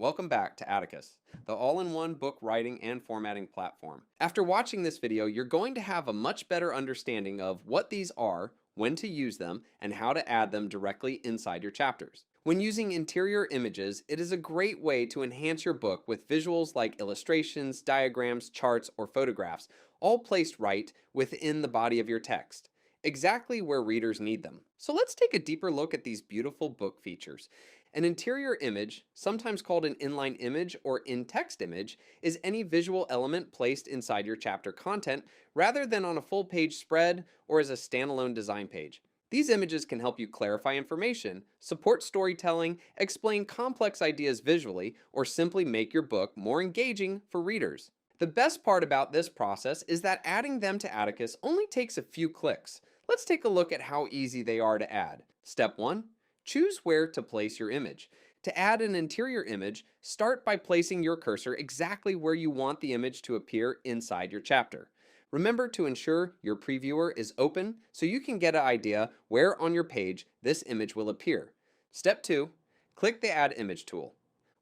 welcome back to Atticus, the all-in-one book writing and formatting platform. After watching this video, you're going to have a much better understanding of what these are, when to use them, and how to add them directly inside your chapters. When using interior images, it is a great way to enhance your book with visuals like illustrations, diagrams, charts, or photographs, all placed right within the body of your text, exactly where readers need them. So let's take a deeper look at these beautiful book features. An interior image, sometimes called an inline image or in-text image, is any visual element placed inside your chapter content rather than on a full-page spread or as a standalone design page. These images can help you clarify information, support storytelling, explain complex ideas visually, or simply make your book more engaging for readers. The best part about this process is that adding them to Atticus only takes a few clicks. Let's take a look at how easy they are to add. Step 1. Choose where to place your image. To add an interior image, start by placing your cursor exactly where you want the image to appear inside your chapter. Remember to ensure your previewer is open so you can get an idea where on your page this image will appear. Step 2. Click the Add Image tool.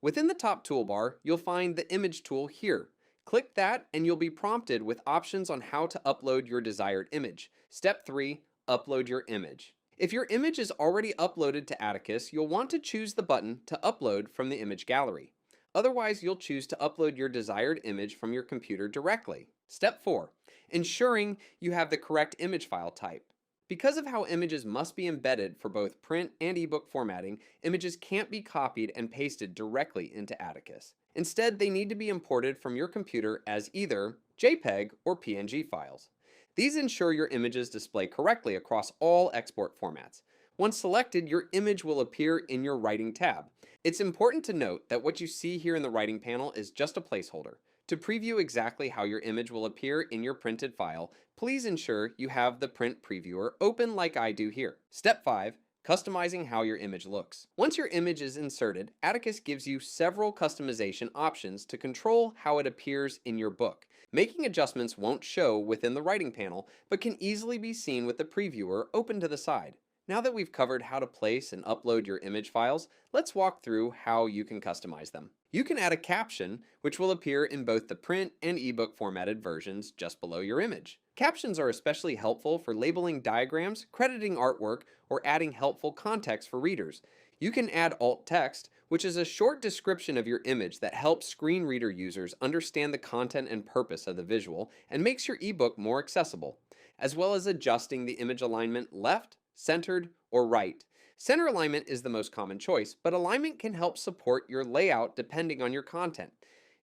Within the top toolbar, you'll find the Image tool here. Click that and you'll be prompted with options on how to upload your desired image. Step 3. Upload your image. If your image is already uploaded to Atticus, you'll want to choose the button to upload from the image gallery. Otherwise, you'll choose to upload your desired image from your computer directly. Step 4. Ensuring you have the correct image file type. Because of how images must be embedded for both print and ebook formatting, images can't be copied and pasted directly into Atticus. Instead, they need to be imported from your computer as either JPEG or PNG files. These ensure your images display correctly across all export formats. Once selected, your image will appear in your Writing tab. It's important to note that what you see here in the Writing panel is just a placeholder. To preview exactly how your image will appear in your printed file, please ensure you have the Print Previewer open like I do here. Step 5. Customizing how your image looks. Once your image is inserted, Atticus gives you several customization options to control how it appears in your book. Making adjustments won't show within the Writing panel, but can easily be seen with the previewer open to the side. Now that we've covered how to place and upload your image files, let's walk through how you can customize them. You can add a caption, which will appear in both the print and ebook formatted versions just below your image. Captions are especially helpful for labeling diagrams, crediting artwork, or adding helpful context for readers. You can add alt text, which is a short description of your image that helps screen reader users understand the content and purpose of the visual and makes your ebook more accessible, as well as adjusting the image alignment left, centered, or right. Center alignment is the most common choice, but alignment can help support your layout depending on your content.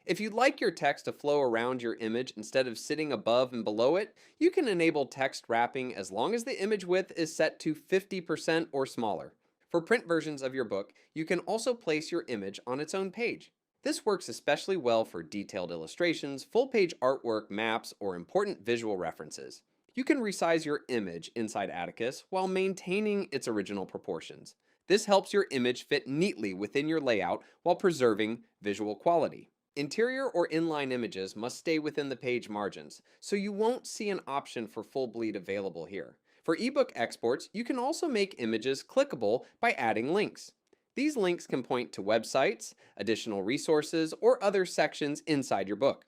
If you'd like your text to flow around your image instead of sitting above and below it, you can enable text wrapping as long as the image width is set to 50% or smaller. For print versions of your book, you can also place your image on its own page. This works especially well for detailed illustrations, full-page artwork, maps, or important visual references. You can resize your image inside Atticus while maintaining its original proportions. This helps your image fit neatly within your layout while preserving visual quality. Interior or inline images must stay within the page margins, so you won't see an option for full bleed available here. For ebook exports, you can also make images clickable by adding links. These links can point to websites, additional resources, or other sections inside your book.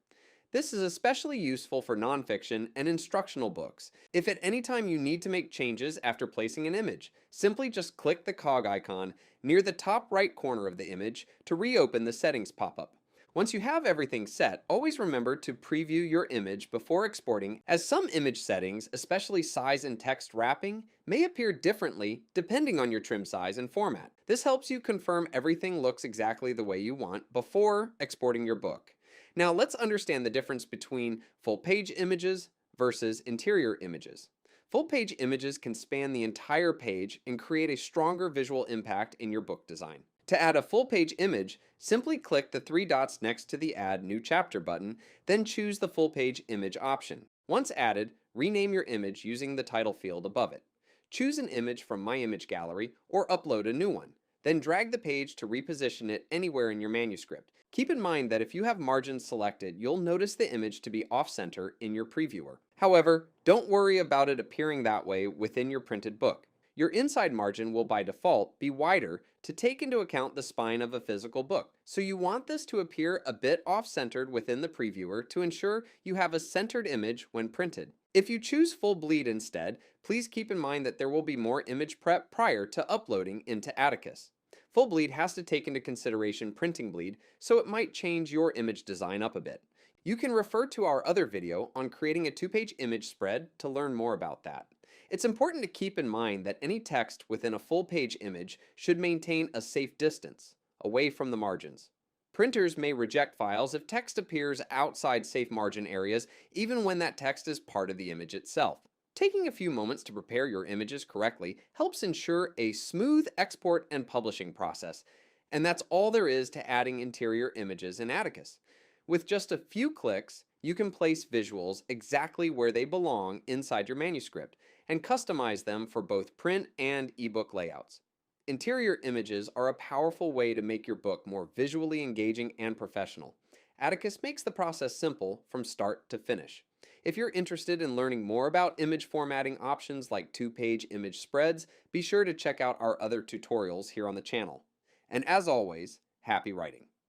This is especially useful for nonfiction and instructional books. If at any time you need to make changes after placing an image, simply just click the cog icon near the top right corner of the image to reopen the settings pop-up. Once you have everything set, always remember to preview your image before exporting, as some image settings, especially size and text wrapping, may appear differently depending on your trim size and format. This helps you confirm everything looks exactly the way you want before exporting your book. Now let's understand the difference between full-page images versus interior images. Full-page images can span the entire page and create a stronger visual impact in your book design. To add a full-page image, simply click the three dots next to the Add New Chapter button, then choose the full-page image option. Once added, rename your image using the title field above it. Choose an image from My Image Gallery or upload a new one. Then drag the page to reposition it anywhere in your manuscript. Keep in mind that if you have margins selected, you'll notice the image to be off-center in your previewer. However, don't worry about it appearing that way within your printed book. Your inside margin will by default be wider to take into account the spine of a physical book. So you want this to appear a bit off-centered within the previewer to ensure you have a centered image when printed. If you choose full bleed instead, please keep in mind that there will be more image prep prior to uploading into Atticus. Full bleed has to take into consideration printing bleed, so it might change your image design up a bit. You can refer to our other video on creating a 2-page image spread to learn more about that. It's important to keep in mind that any text within a full-page image should maintain a safe distance, away from the margins. Printers may reject files if text appears outside safe margin areas, even when that text is part of the image itself. Taking a few moments to prepare your images correctly helps ensure a smooth export and publishing process, and that's all there is to adding interior images in Atticus. With just a few clicks, you can place visuals exactly where they belong inside your manuscript and customize them for both print and ebook layouts. Interior images are a powerful way to make your book more visually engaging and professional. Atticus makes the process simple from start to finish. If you're interested in learning more about image formatting options like 2-page image spreads, be sure to check out our other tutorials here on the channel. And as always, happy writing!